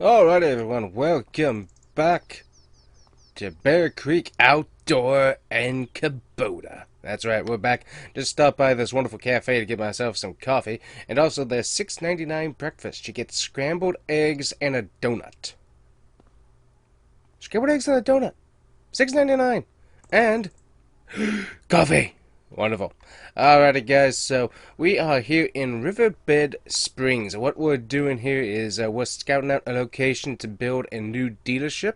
Alright everyone, welcome back to Bear Creek Outdoor and Kubota. That's right, we're back. Just stopped by this wonderful cafe to get myself some coffee, and also their $6.99 breakfast. You get scrambled eggs and a donut. Scrambled eggs and a donut. $6.99. And coffee. Wonderful. Alrighty guys, so we are here in Riverbed Springs. What we're doing here is we're scouting out a location to build a new dealership.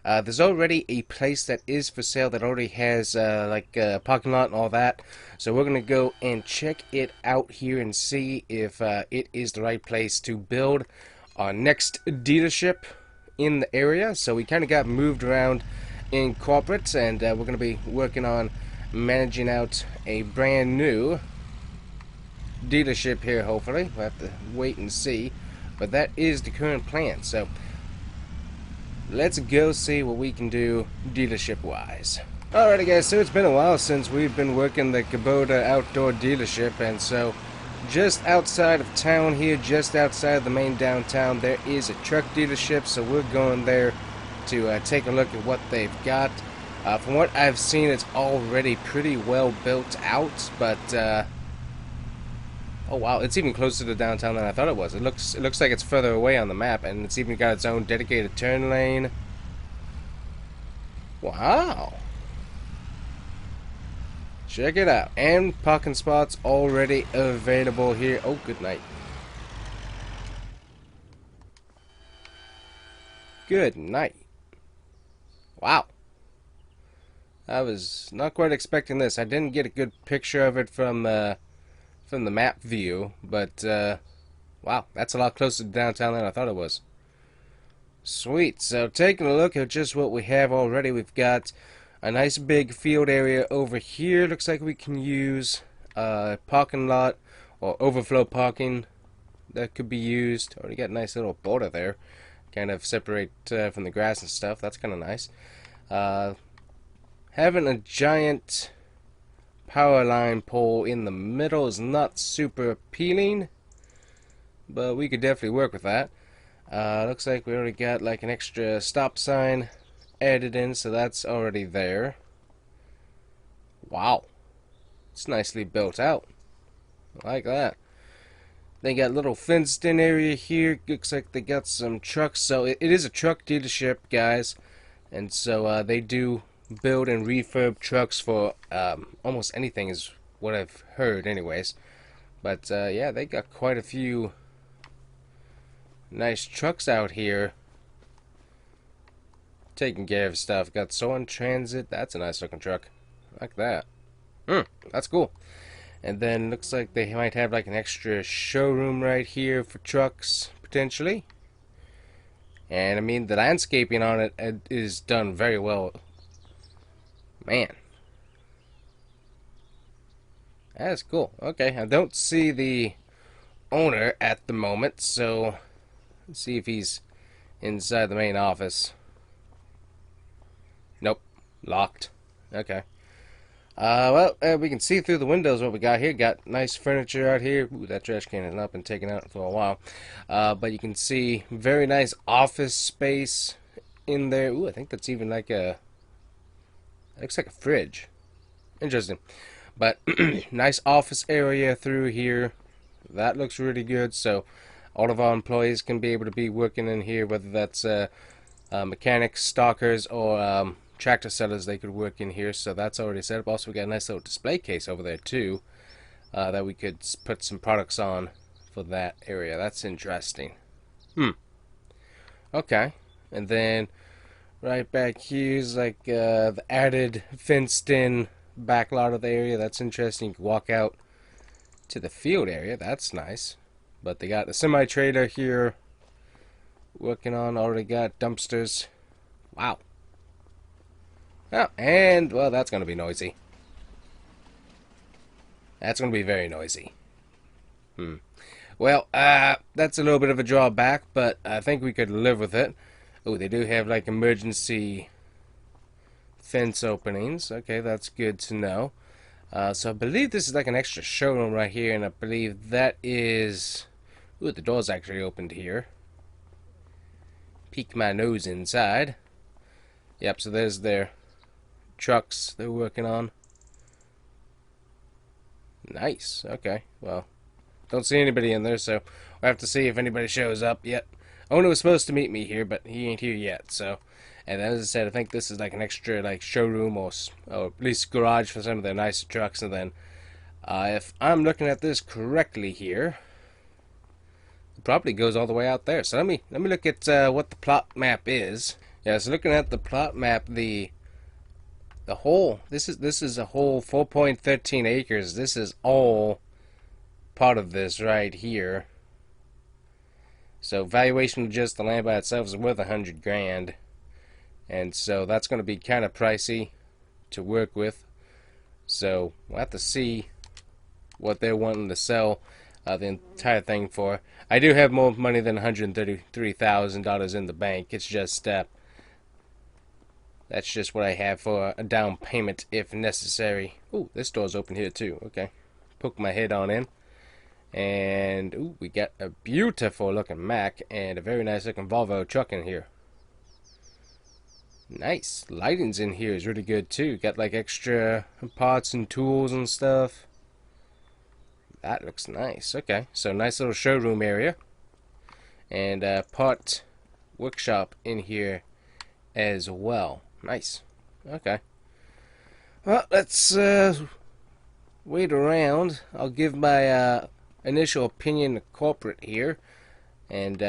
There's already a place that is for sale that already has like a parking lot and all that. So we're going to go and check it out here and see if it is the right place to build our next dealership in the area. So we kind of got moved around in corporate, and we're going to be working on managing out a brand new dealership here. Hopefully we'll have to wait and see, but that is the current plan. So let's go see what we can do dealership wise. Alrighty guys, so it's been a while since we've been working the Kubota outdoor dealership, and so just outside of town here, just outside the main downtown, there is a truck dealership. So we're going there to take a look at what they've got. From what I've seen, it's already pretty well built out, but oh wow, it's even closer to downtown than I thought it was. It looks like it's further away on the map, and it's even got its own dedicated turn lane. Wow. Check it out. And parking spots already available here. Oh, good night. Good night. Wow. I was not quite expecting this. I didn't get a good picture of it from the map view, but wow, that's a lot closer to downtown than I thought it was. Sweet. So taking a look at just what we have already, we've got a nice big field area over here. Looks like we can use a parking lot or overflow parking that could be used. Already got a nice little border there, kind of separate from the grass and stuff. That's kind of nice. Having a giant power line pole in the middle is not super appealing, but we could definitely work with that. Looks like we already got like an extra stop sign added in, so that's already there. Wow, it's nicely built out. I like that. They got a little fenced in area here. Looks like they got some trucks. So it is a truck dealership, guys, and so they do build and refurb trucks for almost anything, is what I've heard anyways. But yeah, they got quite a few nice trucks out here taking care of stuff. Got Soin Transit. That's a nice looking truck. I like that. That's cool. And then looks like they might have like an extra showroom right here for trucks potentially. And I mean, the landscaping on it is done very well. Man, that's cool. Okay, I don't see the owner at the moment, so let's see if he's inside the main office. Nope, locked. Okay. Well, we can see through the windows what we got here. Got nice furniture out here. Ooh, that trash can has not been taken out for a while. But you can see very nice office space in there. Ooh, I think that's even like a... looks like a fridge. Interesting. But nice office area through here. That looks really good. So all of our employees can be able to be working in here, whether that's mechanics, stockers, or tractor sellers. They could work in here. So that's already set up. Also, we got a nice little display case over there too, that we could put some products on for that area. That's interesting. Okay. And then right back here is like the added fenced-in back lot of the area. That's interesting. You can walk out to the field area. That's nice. But they got the semi-trailer here working on. Already got dumpsters. Wow. Oh, and, well, that's going to be noisy. That's going to be very noisy. Well, that's a little bit of a drawback, but I think we could live with it. Oh, they do have like emergency fence openings. Okay, that's good to know. So I believe this is like an extra showroom right here, and I believe that is... ooh, the door's actually opened here. peek my nose inside. Yep, so there's their trucks they're working on. Nice. Okay, well, don't see anybody in there, so we'll have to see if anybody shows up yet. Owen was supposed to meet me here, but he ain't here yet, so. And as I said, I think this is like an extra like showroom or at least garage for some of their nicer trucks. And then, if I'm looking at this correctly here, the property goes all the way out there. So let me look at what the plot map is. Yeah, so looking at the plot map, the whole this is a whole 4.13 acres. This is all part of this right here. So valuation of just the land by itself is worth $100,000, and so that's going to be kind of pricey to work with. So we'll have to see what they're wanting to sell the entire thing for. I do have more money than $133,000 in the bank. It's just that's just what I have for a down payment if necessary. Ooh, this door's open here too. Okay, poke my head on in. And ooh, we got a beautiful looking Mac and a very nice looking Volvo truck in here. Nice. Lighting's in here is really good too. Got like extra parts and tools and stuff. That looks nice. Okay, so nice little showroom area. And part workshop in here as well. Nice. Okay. Well, let's wait around. I'll give my initial opinion to corporate here, and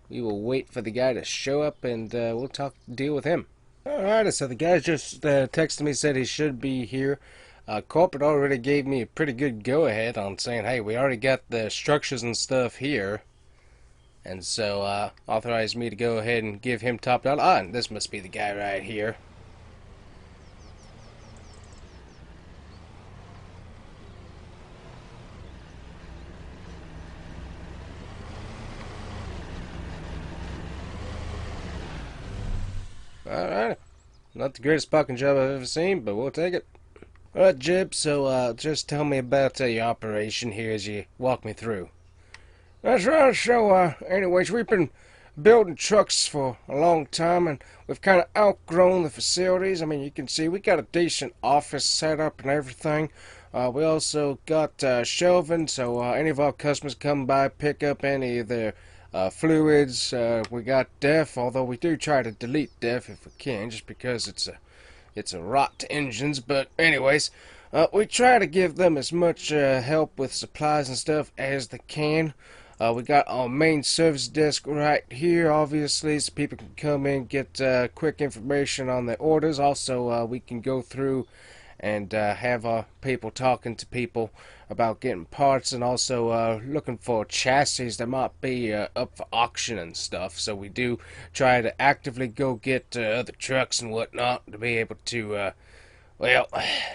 we will wait for the guy to show up, and we'll deal with him. Alright, so the guy just texted me, said he should be here. Corporate already gave me a pretty good go-ahead on saying, hey, we already got the structures and stuff here, and so authorized me to go ahead and give him top dollar. Ah, and this must be the guy right here. Alright. Not the greatest parking job I've ever seen, but we'll take it. Alright, Jib, so just tell me about your operation here as you walk me through. That's right, so anyways, we've been building trucks for a long time, and we've kind of outgrown the facilities. I mean, you can see we got a decent office set up and everything. We also got shelving, so any of our customers come by, pick up any of their fluids. We got DEF, although we do try to delete DEF if we can, just because it's a rot to engines. But anyways, we try to give them as much help with supplies and stuff as they can. We got our main service desk right here, obviously, so people can come in, get quick information on their orders. Also, we can go through and have our people talking to people about getting parts, and also looking for chassis that might be up for auction and stuff. So we do try to actively go get other trucks and whatnot to be able to, well,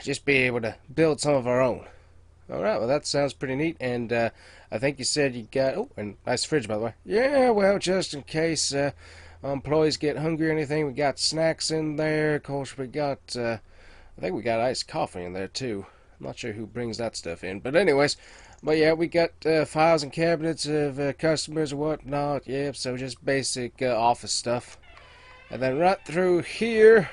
just be able to build some of our own. Alright, well that sounds pretty neat, and I think you said you got, oh, and nice fridge by the way. Yeah, well, just in case employees get hungry or anything, we got snacks in there. Of course, we got, I think we got iced coffee in there too. I'm not sure who brings that stuff in, but anyways, but yeah, we got files and cabinets of customers and whatnot. Yeah, so just basic office stuff. And then right through here,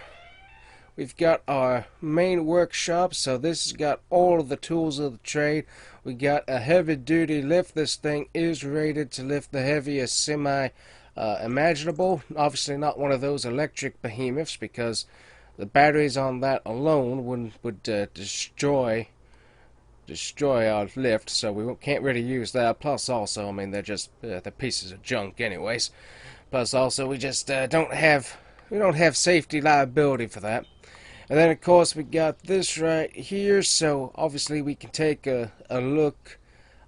we've got our main workshop. So this has got all of the tools of the trade. We got a heavy duty lift. This thing is rated to lift the heaviest semi imaginable. Obviously not one of those electric behemoths, because the batteries on that alone would destroy our lift, so we can't really use that. Plus also, I mean, they're just they're pieces of junk anyways. Plus also, we just don't have safety liability for that. And then of course we got this right here, so obviously we can take a look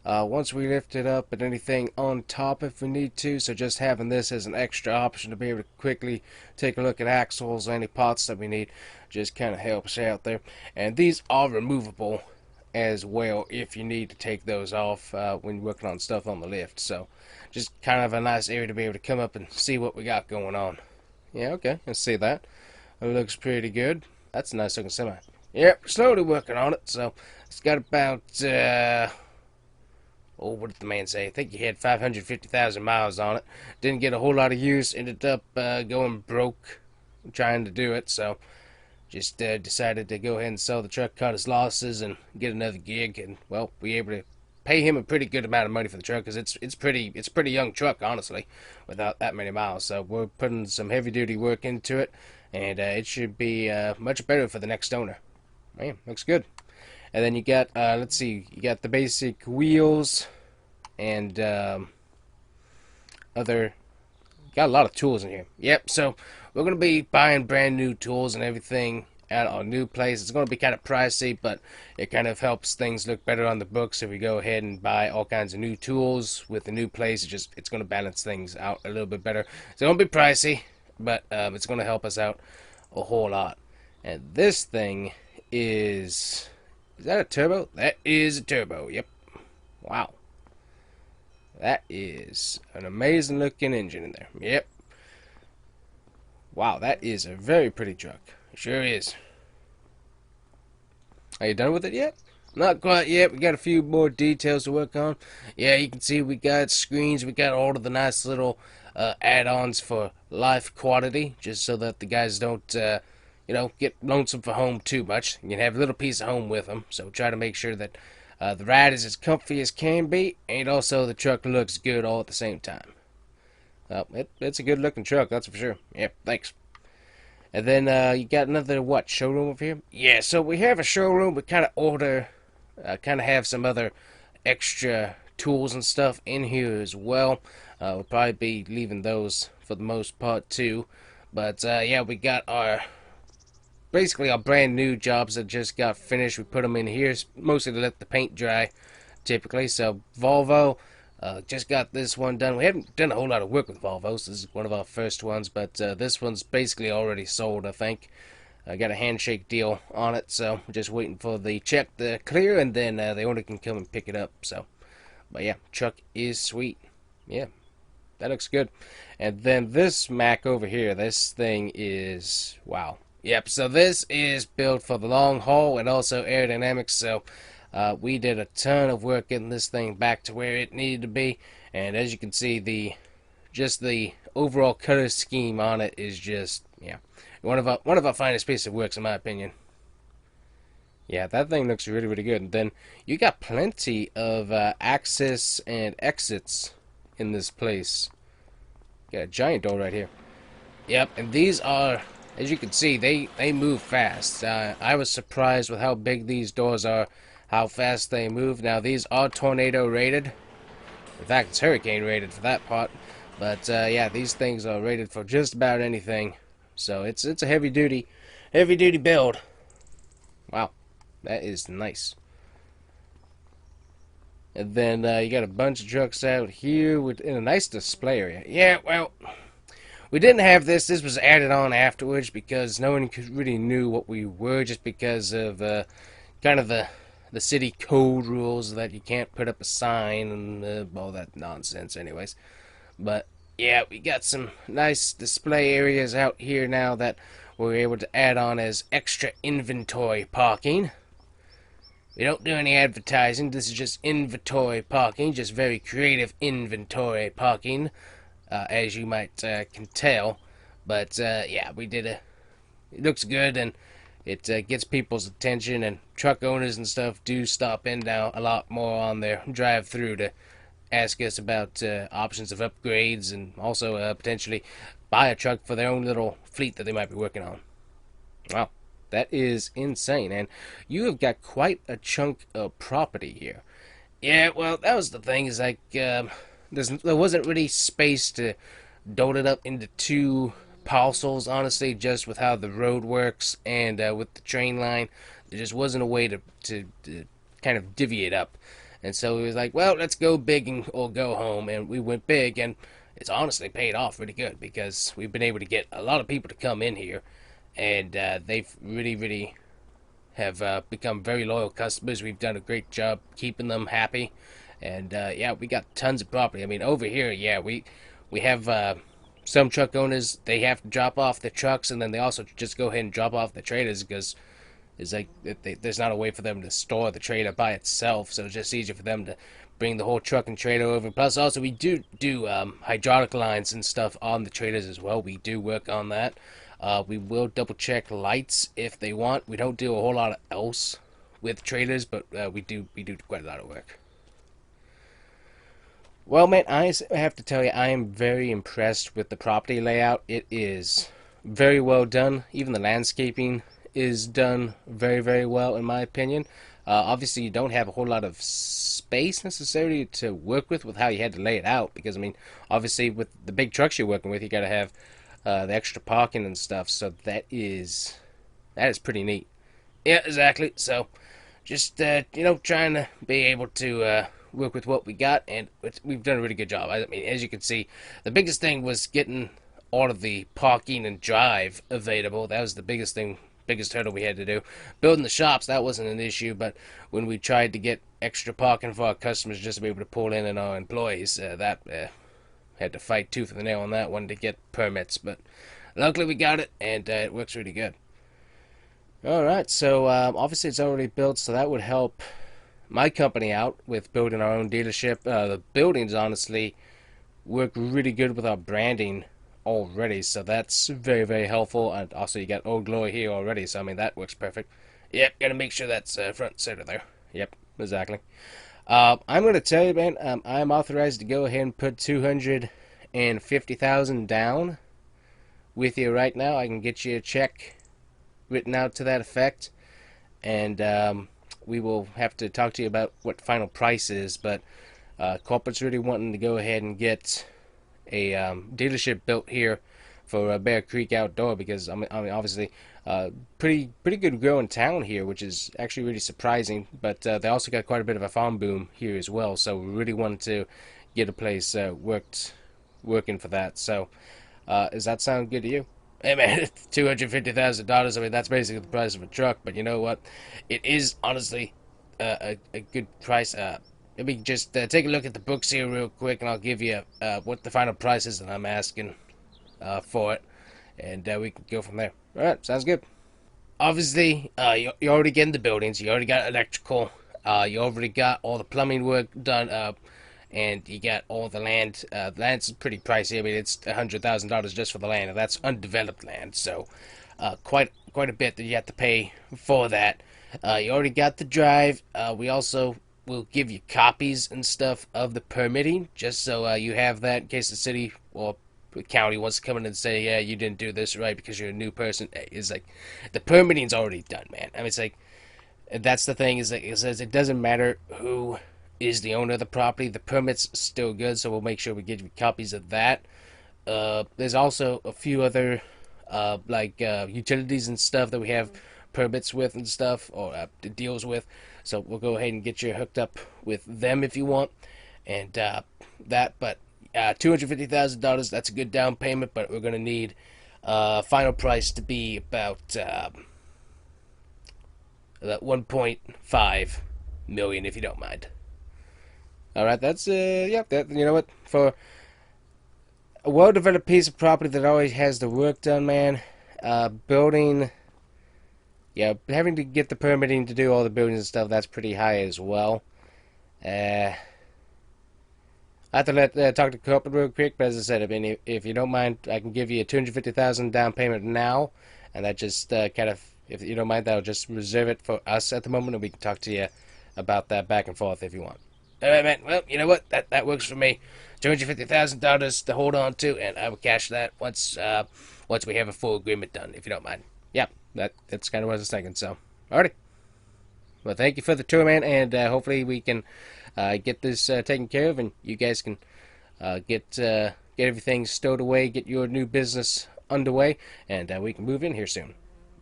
once we lift it up at anything on top if we need to. So just having this as an extra option to be able to quickly take a look at axles or any parts that we need just kind of helps out there. And these are removable as well if you need to take those off when you're working on stuff on the lift. So just kind of a nice area to be able to come up and see what we got going on. Yeah, okay, let's see that. It looks pretty good. That's a nice looking semi. Yep, slowly working on it. So it's got about oh, what did the man say? I think he had 550,000 miles on it. Didn't get a whole lot of use. Ended up going broke trying to do it. So just decided to go ahead and sell the truck, cut his losses, and get another gig. And well, we were able to pay him a pretty good amount of money for the truck because it's pretty young truck, honestly, without that many miles. So we're putting some heavy duty work into it, and it should be much better for the next owner. Man, looks good. And then you got let's see, you got the basic wheels and other. Got a lot of tools in here. Yep. So we're gonna be buying brand new tools and everything at our new place. It's gonna be kind of pricey, but it kind of helps things look better on the books if we go ahead and buy all kinds of new tools with the new place. It's gonna balance things out a little bit better. It's gonna be pricey, but it's gonna help us out a whole lot. And this thing is that a turbo? That is a turbo. Yep. Wow. That is an amazing looking engine in there. Yep. Wow, that is a very pretty truck. It sure is. Are you done with it yet? Not quite yet. We got a few more details to work on. Yeah, you can see we got screens. We got all of the nice little add-ons for life quality, just so that the guys don't, get lonesome for home too much. You can have a little piece of home with them. So try to make sure that the ride is as comfy as can be, and also the truck looks good all at the same time. It's a good-looking truck, that's for sure. Yep, thanks. And then you got another, what, showroom over here? Yeah, so we have a showroom. We kind of have some other extra tools and stuff in here as well. We'll probably be leaving those for the most part too. But yeah, we got basically our brand new jobs that just got finished. We put them in here mostly to let the paint dry typically. So Volvo, just got this one done. We haven't done a whole lot of work with Volvos. This is one of our first ones, but this one's basically already sold, I think. I got a handshake deal on it, so we're just waiting for the check to clear, and then the owner can come and pick it up. So, but yeah, truck is sweet. Yeah, that looks good. And then this Mac over here, this thing is, wow. Yep, so this is built for the long haul and also aerodynamics, so we did a ton of work getting this thing back to where it needed to be, and as you can see, the overall color scheme on it is just, yeah, one of our finest pieces of works in my opinion. Yeah, that thing looks really, really good. And then you got plenty of access and exits in this place. Got a giant door right here. Yep, and these are, as you can see, they move fast. I was surprised with how big these doors are, how fast they move. Now, these are tornado rated. In fact, it's hurricane rated for that part. But yeah, these things are rated for just about anything. So it's a heavy duty build. Wow, that is nice. And then you got a bunch of trucks out here in a nice display area. Yeah, well, we didn't have this. This was added on afterwards because no one really knew what we were, just because of kind of the city code rules that you can't put up a sign and all that nonsense anyways. But yeah, we got some nice display areas out here now that we're able to add on as extra inventory parking. We don't do any advertising. This is just inventory parking, just very creative inventory parking, as you might can tell. But yeah, we did it looks good, and it gets people's attention, and truck owners and stuff do stop in now a lot more on their drive through to ask us about options of upgrades, and also potentially buy a truck for their own little fleet that they might be working on. Wow, that is insane, and you have got quite a chunk of property here. Yeah, well, that was the thing, is like there wasn't really space to dole it up into two parcels, honestly, just with how the road works and with the train line. There just wasn't a way to kind of divvy it up. And so we was like, well, let's go big or go home. And we went big, and it's honestly paid off really good because we've been able to get a lot of people to come in here, and they've really, really have become very loyal customers. We've done a great job keeping them happy. And yeah, we got tons of property. I mean, over here, yeah, we have some truck owners, they have to drop off the trucks, and then they also just go ahead and drop off the trailers because it's like there's not a way for them to store the trailer by itself, so it's just easier for them to bring the whole truck and trailer over. Plus, also we do hydraulic lines and stuff on the trailers as well. We do work on that. We will double check lights if they want. We don't do a whole lot of else with trailers, but we do quite a lot of work. Well, man, I have to tell you, I am very impressed with the property layout. It is very well done. Even the landscaping is done very, very well, in my opinion. Obviously, you don't have a whole lot of space necessarily to work with how you had to lay it out. Because, I mean, obviously, with the big trucks you're working with, you got to have the extra parking and stuff. So that is pretty neat. Yeah, exactly. So, just trying to be able to work with what we got, and we've done a really good job. I mean, as you can see, the biggest thing was getting all of the parking and drive available. That was the biggest thing, biggest hurdle we had to do. Building the shops, that wasn't an issue, but when we tried to get extra parking for our customers just to be able to pull in and our employees, that had to fight tooth and nail on that one to get permits. But luckily we got it, and it works really good. Alright, so obviously it's already built, so that would help my company out with building our own dealership. The buildings, honestly, work really good with our branding already, so that's very, very helpful. And also, you got Old Glory here already, so I mean, that works perfect. Yep, gotta make sure that's front and center there. Yep, exactly. I'm gonna tell you, man, I'm authorized to go ahead and put 250,000 down with you right now. I can get you a check written out to that effect, and we will have to talk to you about what final price is, but corporate's really wanting to go ahead and get a dealership built here for Bear Creek Outdoor, because I mean obviously pretty good growing town here, which is actually really surprising. But they also got quite a bit of a farm boom here as well, so we really wanted to get a place working for that. So does that sound good to you? Hey man, $250,000. I mean, that's basically the price of a truck. But you know what? It is honestly a good price. Let me just take a look at the books here real quick, and I'll give you what the final price is that I'm asking for it, and we can go from there. All right, sounds good. Obviously, you're already getting the buildings. You already got electrical. You already got all the plumbing work done. And you got all the land. Land's pretty pricey. I mean, it's $100,000 just for the land, and that's undeveloped land. So, quite a bit that you have to pay for that. You already got the drive. We also will give you copies and stuff of the permitting, just so you have that in case the city or the county wants to come in and say, yeah, you didn't do this right because you're a new person. It's like the permitting's already done, man. I mean, it's like that's the thing, is that it says it doesn't matter who is the owner of the property. The permit's still good, so we'll make sure we get you copies of that. There's also a few other utilities and stuff that we have permits with and stuff, or deals with. So we'll go ahead and get you hooked up with them if you want, and that. But $250,000, that's a good down payment. But we're gonna need final price to be about 1.5 million, if you don't mind. All right, that's yep. That, you know what, for a well-developed piece of property that always has the work done, man. Building, yeah, having to get the permitting to do all the buildings and stuff, that's pretty high as well. I have to talk to corporate real quick, but as I said, I mean, if you don't mind, I can give you a 250,000 down payment now, and that just kind of, if you don't mind, that'll just reserve it for us at the moment, and we can talk to you about that back and forth if you want. All right, man. Well, you know what? That works for me. $250,000 to hold on to, and I will cash that once we have a full agreement done, if you don't mind. Yep, that's kind of what I was thinking. So, alrighty. Well, thank you for the tour, man, and hopefully we can get this taken care of, and you guys can get everything stowed away, get your new business underway, and we can move in here soon.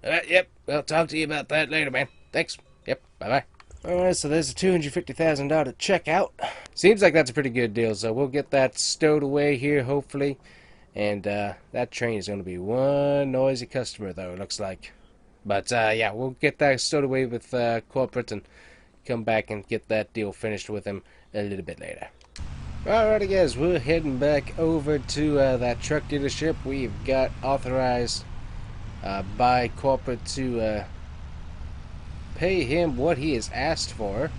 All right. Yep. Well, talk to you about that later, man. Thanks. Yep. Bye bye. Alright, so there's a $250,000 checkout. Seems like that's a pretty good deal, so we'll get that stowed away here, hopefully. And that train is going to be one noisy customer, though, it looks like. But yeah, we'll get that stowed away with corporate and come back and get that deal finished with him a little bit later. Alrighty, guys, we're heading back over to that truck dealership. We've got authorized by corporate to pay him what he has asked for.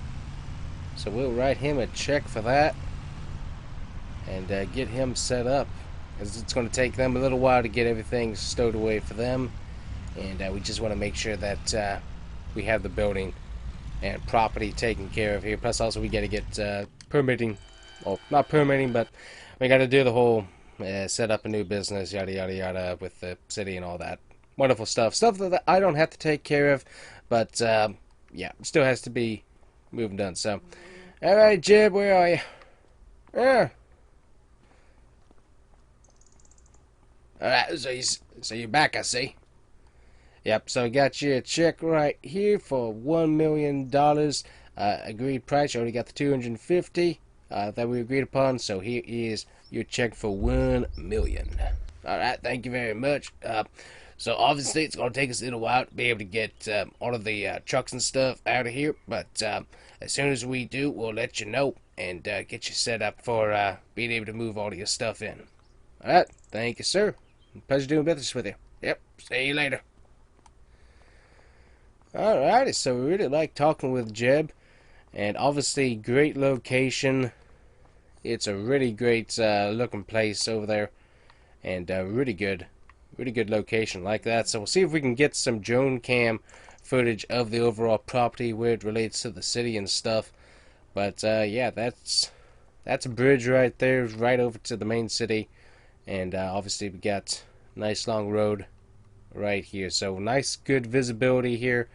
So we'll write him a check for that and get him set up. As it's going to take them a little while to get everything stowed away for them. And we just want to make sure that we have the building and property taken care of here. Plus also we got to get permitting. Well, not permitting, but we got to do the whole set up a new business, yada yada yada, with the city and all that wonderful stuff that I don't have to take care of, but yeah, still has to be moved and done. So alright, Jeb, where are you? Yeah. Alright, so you're back, I see. Yep, so I got you a check right here for $1 million. Agreed price. You already got the 250 that we agreed upon. So here is your check for $1 million. All right, thank you very much. So obviously it's gonna take us a little while to be able to get all of the trucks and stuff out of here. But as soon as we do, we'll let you know and get you set up for being able to move all of your stuff in. All right, thank you, sir. Pleasure doing business with you. Yep, see you later. Alrighty, so we really like talking with Jeb, and obviously great location. It's a really great looking place over there, and really good location like that. So we'll see if we can get some drone cam footage of the overall property where it relates to the city and stuff. But yeah, that's a bridge right there, right over to the main city, and obviously we got a nice long road right here, so nice good visibility here,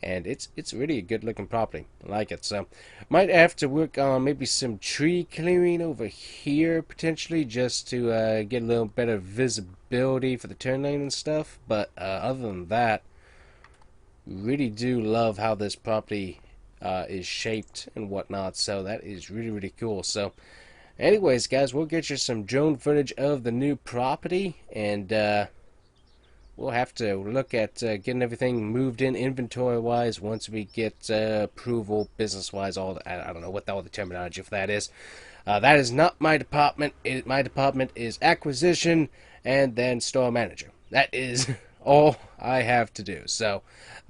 and it's really a good looking property. I like it. So might have to work on maybe some tree clearing over here potentially, just to get a little better visibility for the turn lane and stuff. But other than that, really do love how this property is shaped and whatnot, so that is really cool. So anyways, guys, we'll get you some drone footage of the new property, and we'll have to look at getting everything moved in inventory-wise once we get approval, business-wise, all the, I don't know what all the terminology for that is. That is not my department. My department is acquisition and then store manager. That is all I have to do. So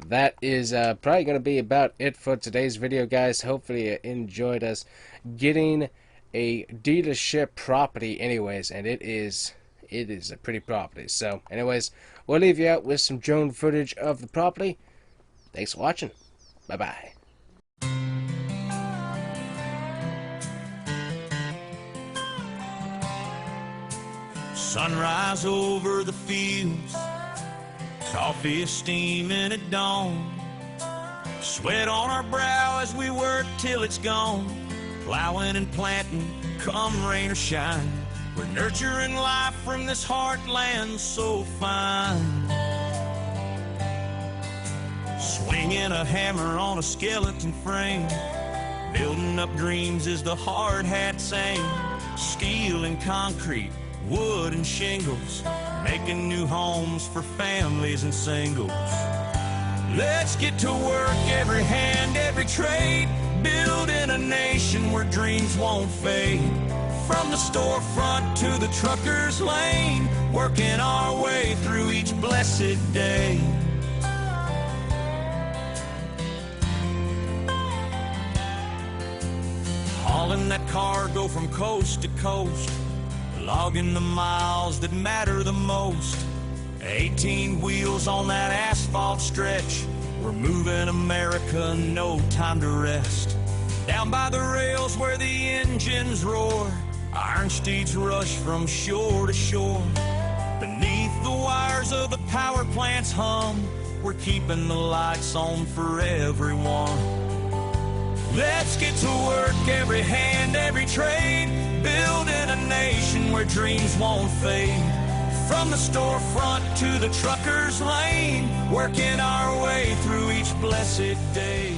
that is probably going to be about it for today's video, guys. Hopefully you enjoyed us getting a dealership property anyways, and it is a pretty property. So anyways, we'll leave you out with some drone footage of the property. Thanks for watching. Bye bye. Sunrise over the fields, coffee is steaming at dawn, sweat on our brow as we work till it's gone, plowing and planting come rain or shine. We're nurturing life from this heartland so fine. Swinging a hammer on a skeleton frame, building up dreams is the hard hat saying. Steel and concrete, wood and shingles, making new homes for families and singles. Let's get to work, every hand, every trade, building a nation where dreams won't fade. From the storefront to the trucker's lane, working our way through each blessed day. Hauling that cargo from coast to coast, logging the miles that matter the most. 18 wheels on that asphalt stretch, we're moving America, no time to rest. Down by the rails where the engines roar, iron steeds rush from shore to shore. Beneath the wires of the power plant's hum, we're keeping the lights on for everyone. Let's get to work, every hand, every trade, building a nation where dreams won't fade. From the storefront to the trucker's lane, working our way through each blessed day.